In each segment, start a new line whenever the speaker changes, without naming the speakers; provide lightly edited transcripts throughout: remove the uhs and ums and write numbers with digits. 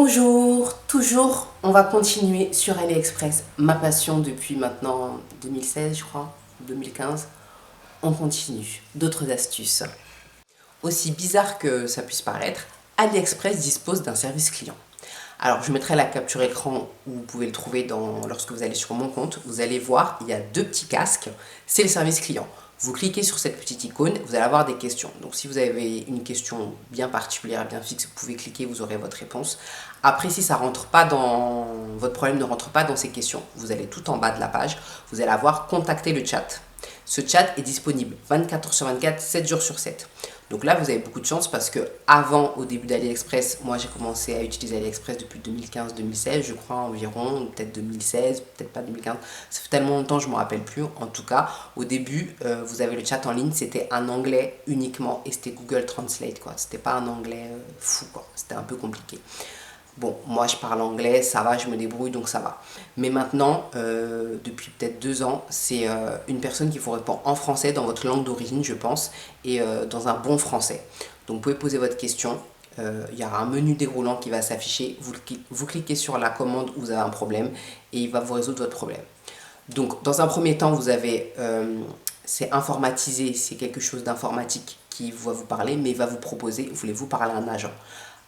Bonjour, toujours, on va continuer sur AliExpress, ma passion depuis maintenant 2016 je crois, 2015. On continue, d'autres astuces. Aussi bizarre que ça puisse paraître, AliExpress dispose d'un service client. Alors je mettrai la capture écran où vous pouvez le trouver lorsque vous allez sur mon compte. Vous allez voir, il y a deux petits casques, c'est le service client. Vous cliquez sur cette petite icône, vous allez avoir des questions. Donc si vous avez une question bien particulière, bien fixe, vous pouvez cliquer, vous aurez votre réponse. Après, si ça rentre pas votre problème ne rentre pas dans ces questions, vous allez tout en bas de la page, vous allez avoir contacter le chat. Ce chat est disponible 24 heures sur 24, 7 jours sur 7. Donc là, vous avez beaucoup de chance parce que avant, au début d'AliExpress, moi j'ai commencé à utiliser AliExpress depuis 2015-2016, je crois environ, peut-être 2016, peut-être pas 2015. Ça fait tellement longtemps, je ne me rappelle plus. En tout cas, au début, vous avez le chat en ligne, c'était un anglais uniquement et c'était Google Translate, quoi. C'était pas un anglais fou, quoi. C'était un peu compliqué. Bon, moi je parle anglais, ça va, je me débrouille, donc ça va. Mais maintenant, depuis peut-être 2 ans, c'est une personne qui vous répond en français, dans votre langue d'origine, je pense, et dans un bon français. Donc vous pouvez poser votre question, il y aura un menu déroulant qui va s'afficher, vous cliquez sur la commande où vous avez un problème, et il va vous résoudre votre problème. Donc dans un premier temps, vous avez, c'est informatisé, c'est quelque chose d'informatique qui va vous parler, mais il va vous proposer, voulez-vous parler à un agent?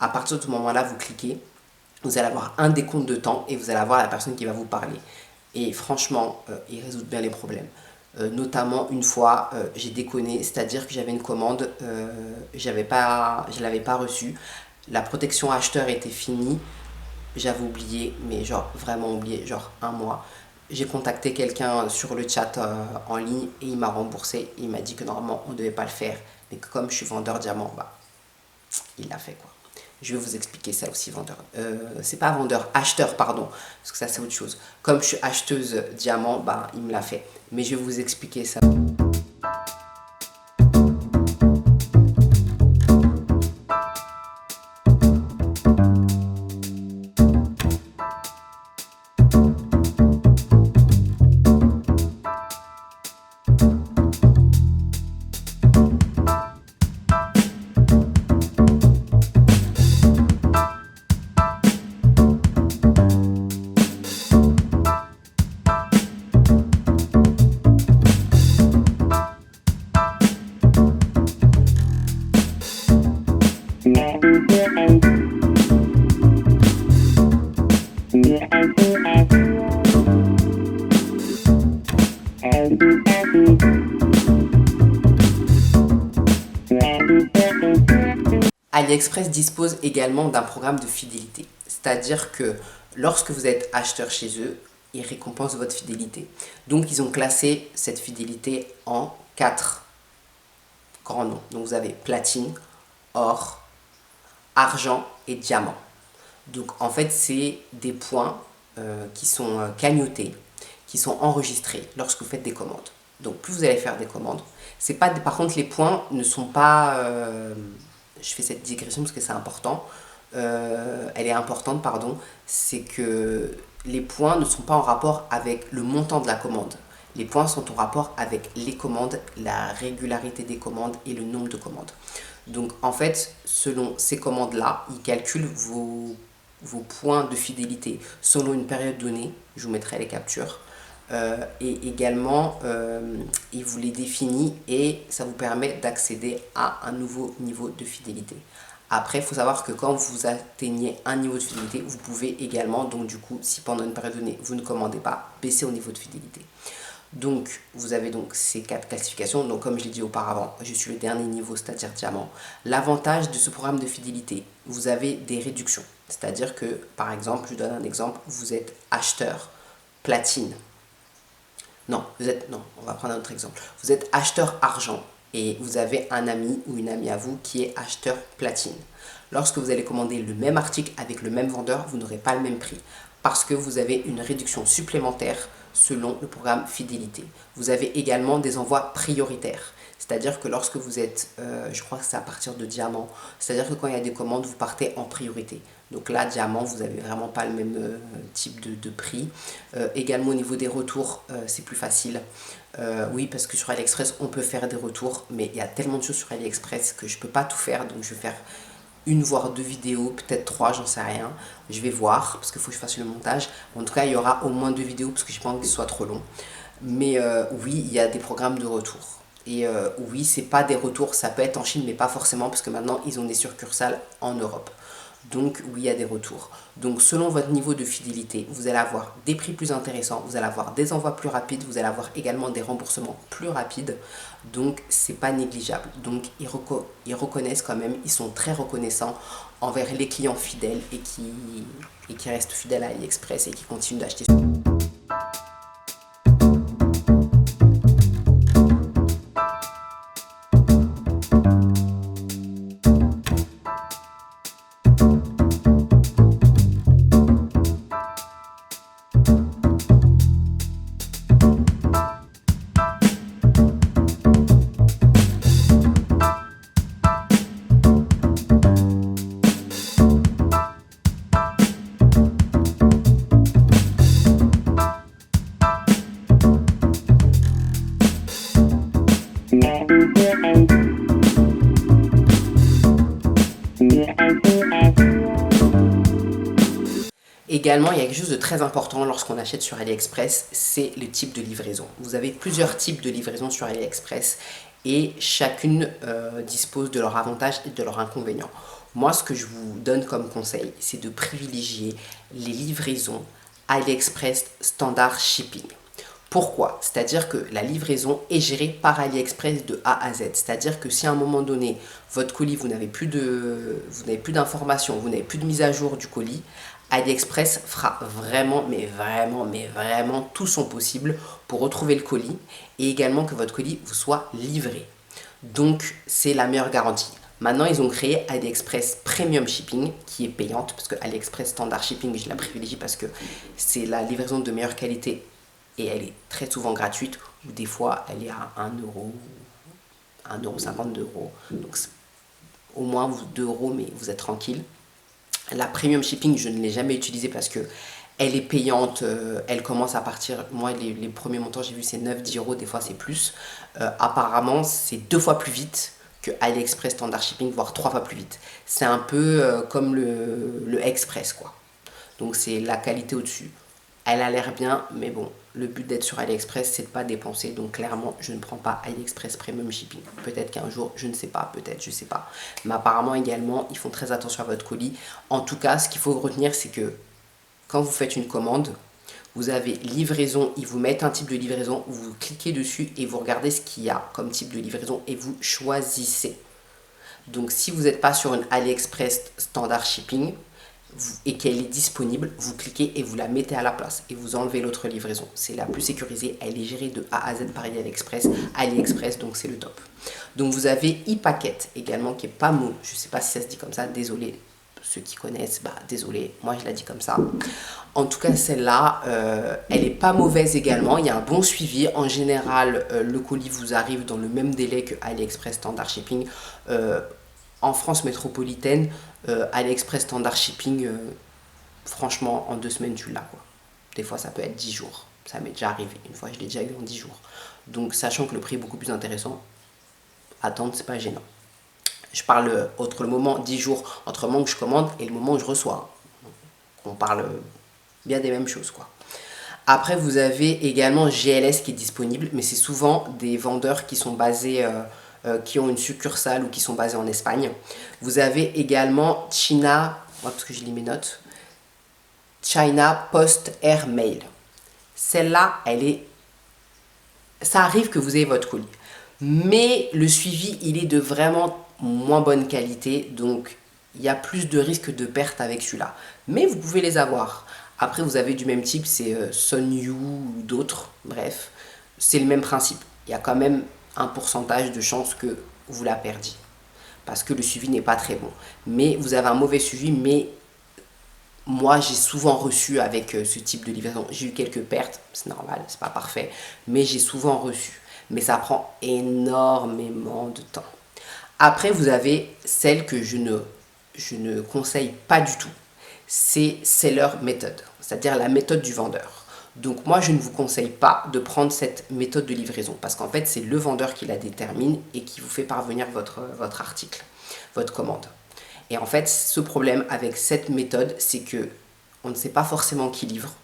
À partir de ce moment-là, vous cliquez, vous allez avoir un décompte de temps et vous allez avoir la personne qui va vous parler. Et franchement, ils résout bien les problèmes. Notamment une fois, j'ai déconné, c'est-à-dire que j'avais une commande, je ne l'avais pas reçue. La protection acheteur était finie, j'avais oublié, mais genre vraiment oublié, genre un mois. J'ai contacté quelqu'un sur le chat en ligne et il m'a remboursé. Il m'a dit que normalement on ne devait pas le faire, mais que comme je suis vendeur diamant, bah, il l'a fait quoi. Je vais vous expliquer ça aussi, vendeur. C'est pas vendeur, acheteur, pardon, parce que ça c'est autre chose. Comme je suis acheteuse diamant, bah, il me l'a fait. Mais je vais vous expliquer ça. AliExpress dispose également d'un programme de fidélité. C'est-à-dire que lorsque vous êtes acheteur chez eux, ils récompensent votre fidélité. Donc ils ont classé cette fidélité en 4 grands noms. Donc vous avez platine, or, argent et diamant. Donc en fait, c'est des points qui sont cagnotés, qui sont enregistrés lorsque vous faites des commandes. Donc plus vous allez faire des commandes, c'est pas, par contre les points ne sont pas, je fais cette digression parce que c'est important, elle est importante pardon, c'est que les points ne sont pas en rapport avec le montant de la commande. Les points sont en rapport avec les commandes, la régularité des commandes et le nombre de commandes. Donc en fait, selon ces commandes-là, ils calculent vos points de fidélité selon une période donnée. Je vous mettrai les captures. Et également, il vous les définit et ça vous permet d'accéder à un nouveau niveau de fidélité. Après, il faut savoir que quand vous atteignez un niveau de fidélité, vous pouvez également, donc du coup, si pendant une période donnée, vous ne commandez pas, baisser au niveau de fidélité. Donc, vous avez donc ces 4 classifications. Donc, comme je l'ai dit auparavant, je suis le dernier niveau, c'est-à-dire diamant. L'avantage de ce programme de fidélité, vous avez des réductions. C'est-à-dire que, par exemple, je donne un exemple, vous êtes acheteur platine. Non, on va prendre un autre exemple. Vous êtes acheteur argent et vous avez un ami ou une amie à vous qui est acheteur platine. Lorsque vous allez commander le même article avec le même vendeur, vous n'aurez pas le même prix parce que vous avez une réduction supplémentaire selon le programme fidélité. Vous avez également des envois prioritaires. C'est-à-dire que lorsque vous êtes, je crois que c'est à partir de diamant, c'est-à-dire que quand il y a des commandes, vous partez en priorité. Donc là, diamant, vous n'avez vraiment pas le même type de prix. Également au niveau des retours, c'est plus facile. Oui, parce que sur AliExpress, on peut faire des retours, mais il y a tellement de choses sur AliExpress que je ne peux pas tout faire, donc je vais faire une voire deux vidéos, peut-être trois, j'en sais rien. Je vais voir parce qu'il faut que je fasse le montage. En tout cas, il y aura au moins deux vidéos parce que je pense que ce soit trop long. Mais oui, il y a des programmes de retour. Et oui, c'est pas des retours, ça peut être en Chine, mais pas forcément parce que maintenant ils ont des succursales en Europe. Donc oui, il y a des retours. Donc selon votre niveau de fidélité, vous allez avoir des prix plus intéressants, vous allez avoir des envois plus rapides, vous allez avoir également des remboursements plus rapides. Donc c'est pas négligeable. Donc ils reconnaissent quand même, ils sont très reconnaissants envers les clients fidèles et qui restent fidèles à AliExpress et qui continuent d'acheter. Également, il y a quelque chose de très important lorsqu'on achète sur AliExpress, c'est le type de livraison. Vous avez plusieurs types de livraison sur AliExpress et chacune dispose de leurs avantages et de leurs inconvénients. Moi, ce que je vous donne comme conseil, c'est de privilégier les livraisons AliExpress Standard Shipping. Pourquoi? C'est-à-dire que la livraison est gérée par AliExpress de A à Z. C'est-à-dire que si à un moment donné, votre colis, vous n'avez plus d'informations, vous n'avez plus de mise à jour du colis, AliExpress fera vraiment, mais vraiment tout son possible pour retrouver le colis et également que votre colis vous soit livré. Donc, c'est la meilleure garantie. Maintenant, ils ont créé AliExpress Premium Shipping qui est payante parce que AliExpress Standard Shipping, je la privilégie parce que c'est la livraison de meilleure qualité et elle est très souvent gratuite ou des fois elle est à 1 euro, 1,50 €. Donc, au moins 2 euros, mais vous êtes tranquille. La Premium Shipping, je ne l'ai jamais utilisée parce que elle est payante, elle commence à partir, moi les premiers montants j'ai vu c'est 9-10 euros, des fois c'est plus. Apparemment c'est 2 fois plus vite que AliExpress Standard Shipping, voire 3 fois plus vite. C'est un peu comme le Express quoi. Donc c'est la qualité au-dessus. Elle a l'air bien, mais bon, le but d'être sur AliExpress, c'est de ne pas dépenser. Donc clairement, je ne prends pas AliExpress Premium Shipping. Peut-être qu'un jour, je ne sais pas, peut-être, je ne sais pas. Mais apparemment également, ils font très attention à votre colis. En tout cas, ce qu'il faut retenir, c'est que quand vous faites une commande, vous avez livraison, ils vous mettent un type de livraison, vous cliquez dessus et vous regardez ce qu'il y a comme type de livraison et vous choisissez. Donc si vous n'êtes pas sur une AliExpress Standard Shipping, et qu'elle est disponible, vous cliquez et vous la mettez à la place et vous enlevez l'autre livraison. C'est la plus sécurisée, elle est gérée de A à Z par AliExpress, donc c'est le top. Donc vous avez ePacket également qui est pas mot, je sais pas si ça se dit comme ça, désolé, ceux qui connaissent, désolé, moi je la dis comme ça. En tout cas celle-là, elle est pas mauvaise également, il y a un bon suivi, en général le colis vous arrive dans le même délai que AliExpress Standard Shipping. En France métropolitaine, AliExpress Standard Shipping, franchement, en 2 semaines, tu l'as, quoi. Des fois, ça peut être 10 jours. Ça m'est déjà arrivé. Une fois, je l'ai déjà eu en 10 jours. Donc, sachant que le prix est beaucoup plus intéressant, attendre, c'est pas gênant. Je parle entre le moment 10 jours, entre le moment où je commande et le moment où je reçois. On parle bien des mêmes choses, quoi. Après, vous avez également GLS qui est disponible, mais c'est souvent des vendeurs qui sont basés... qui ont une succursale ou qui sont basés en Espagne. Vous avez également China, parce que je lis mes notes, China Post Air Mail. Celle-là, ça arrive que vous ayez votre colis. Mais le suivi, il est de vraiment moins bonne qualité, donc il y a plus de risques de perte avec celui-là. Mais vous pouvez les avoir. Après, vous avez du même type, c'est Sunyu ou d'autres, bref. C'est le même principe. Il y a quand même un pourcentage de chances que vous la perdiez parce que le suivi n'est pas très bon. Mais vous avez un mauvais suivi, mais moi j'ai souvent reçu avec ce type de livraison. J'ai eu quelques pertes, c'est normal, c'est pas parfait, mais j'ai souvent reçu. Mais ça prend énormément de temps. Après, vous avez celle que je ne conseille pas du tout. C'est Seller Method, c'est-à-dire la méthode du vendeur. Donc moi, je ne vous conseille pas de prendre cette méthode de livraison parce qu'en fait, c'est le vendeur qui la détermine et qui vous fait parvenir votre article, votre commande. Et en fait, ce problème avec cette méthode, c'est que on ne sait pas forcément qui livre,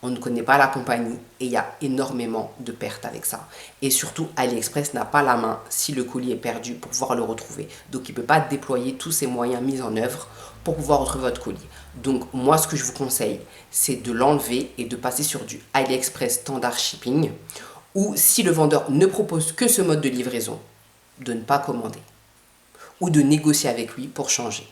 on ne connaît pas la compagnie et il y a énormément de pertes avec ça. Et surtout, AliExpress n'a pas la main si le colis est perdu pour pouvoir le retrouver. Donc, il ne peut pas déployer tous ses moyens mis en œuvre pour pouvoir retrouver votre colis. Donc, moi, ce que je vous conseille, c'est de l'enlever et de passer sur du AliExpress Standard Shipping, ou si le vendeur ne propose que ce mode de livraison, de ne pas commander ou de négocier avec lui pour changer.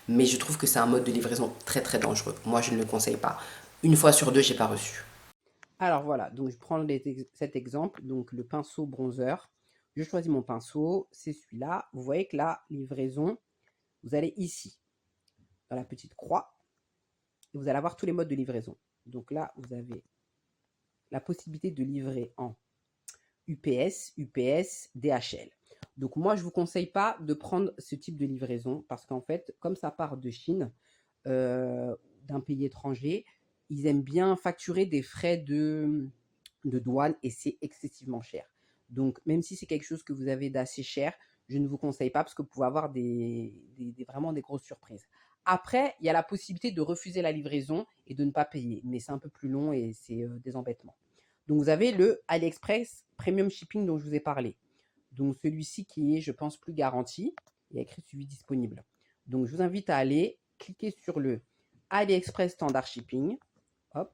Mais je trouve que c'est un mode de livraison très très dangereux. Moi, je ne le conseille pas. Une fois sur deux, j'ai pas reçu. Alors voilà, donc je prends cet exemple, donc le pinceau bronzer. Je choisis mon pinceau, c'est celui-là. Vous voyez que la livraison, vous allez ici, dans la petite croix, et vous allez avoir tous les modes de livraison. Donc là, vous avez la possibilité de livrer en UPS, DHL. Donc moi, je ne vous conseille pas de prendre ce type de livraison parce qu'en fait, comme ça part de Chine, d'un pays étranger, ils aiment bien facturer des frais de douane et c'est excessivement cher. Donc même si c'est quelque chose que vous avez d'assez cher, je ne vous conseille pas parce que vous pouvez avoir vraiment des grosses surprises. Après, il y a la possibilité de refuser la livraison et de ne pas payer, mais c'est un peu plus long et c'est des embêtements. Donc vous avez le AliExpress Premium Shipping dont je vous ai parlé. Donc celui-ci qui est, je pense, plus garanti. Il y a écrit suivi disponible. Donc je vous invite à aller cliquer sur le AliExpress Standard Shipping. Hop.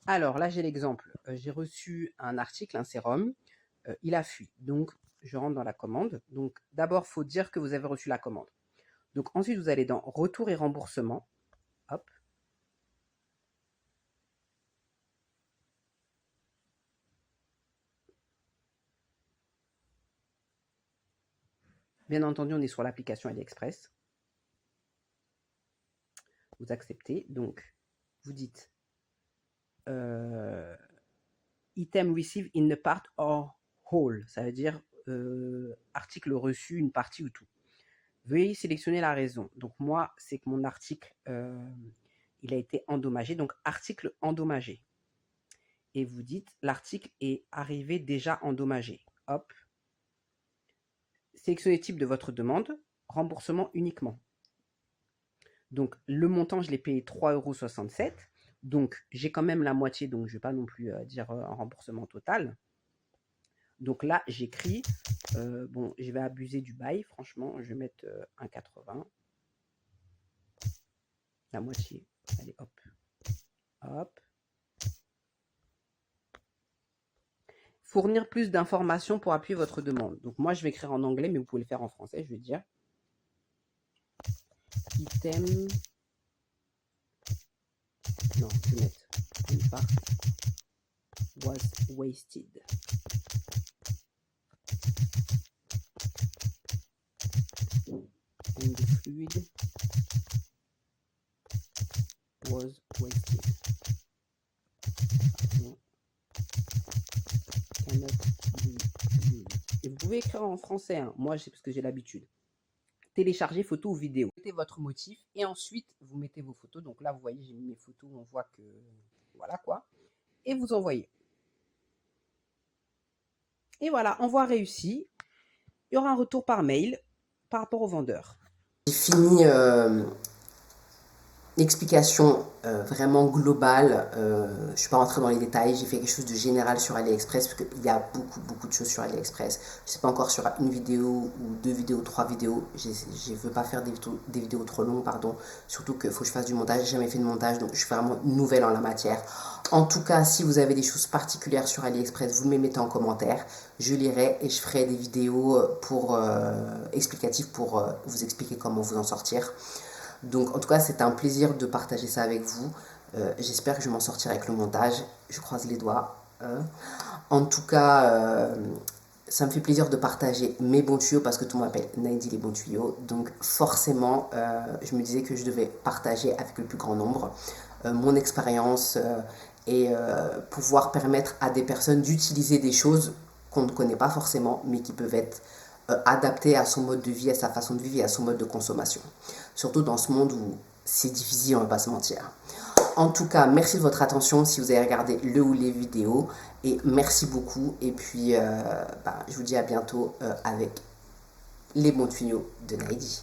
Alors là, j'ai l'exemple. J'ai reçu un article, un sérum. Il a fui. Donc, je rentre dans la commande. Donc, d'abord, il faut dire que vous avez reçu la commande. Donc, ensuite, vous allez dans Retour et remboursement. Hop. Bien entendu, on est sur l'application AliExpress. Vous acceptez. Donc, vous dites item received in the part or whole. Ça veut dire article reçu, une partie ou tout. Veuillez sélectionner la raison. Donc, moi, c'est que mon article, il a été endommagé. Donc, article endommagé. Et vous dites l'article est arrivé déjà endommagé. Hop. Sélectionnez le type de votre demande. Remboursement uniquement. Donc, le montant, je l'ai payé 3,67 €. Donc, j'ai quand même la moitié, donc je ne vais pas non plus dire un remboursement total. Donc là, j'écris, bon, je vais abuser du bail, franchement, je vais mettre 1,80 €. La moitié. Allez, hop. Hop. Fournir plus d'informations pour appuyer votre demande. Donc moi, je vais écrire en anglais, mais vous pouvez le faire en français. Je vais dire item. Non, je vais mettre une part was wasted. And the fluid was wasted. Et vous pouvez écrire en français, hein. Moi c'est parce que j'ai l'habitude. Télécharger photo ou vidéo. Vous mettez votre motif et ensuite vous mettez vos photos. Donc là vous voyez j'ai mis mes photos, on voit que voilà quoi. Et vous envoyez. Et voilà, envoi réussi. Il y aura un retour par mail par rapport au vendeur. J'ai fini l'explication vraiment globale. Je ne suis pas rentrée dans les détails. J'ai fait quelque chose de général sur AliExpress parce qu'il y a beaucoup de choses sur AliExpress. Je ne sais pas encore sur une vidéo ou 2 vidéos, 3 vidéos. Je ne veux pas faire des vidéos trop longues, pardon. Surtout qu'il faut que je fasse du montage. J'ai jamais fait de montage, donc je suis vraiment nouvelle en la matière. En tout cas, si vous avez des choses particulières sur AliExpress, vous me les mettez en commentaire. Je lirai et je ferai des vidéos explicatives pour vous expliquer comment vous en sortir. Donc en tout cas, c'est un plaisir de partager ça avec vous. J'espère que je m'en sortirai avec le montage. Je croise les doigts. En tout cas, ça me fait plaisir de partager mes bons tuyaux parce que tout le monde m'appelle Naïdi les bons tuyaux. Donc forcément, je me disais que je devais partager avec le plus grand nombre mon expérience et pouvoir permettre à des personnes d'utiliser des choses qu'on ne connaît pas forcément, mais qui peuvent être adaptées à son mode de vie, à sa façon de vivre et à son mode de consommation. Surtout dans ce monde où c'est difficile, on ne va pas se mentir. En tout cas, merci de votre attention si vous avez regardé le ou les vidéos. Et merci beaucoup. Et puis, je vous dis à bientôt avec les bons tuyaux de Naïdi.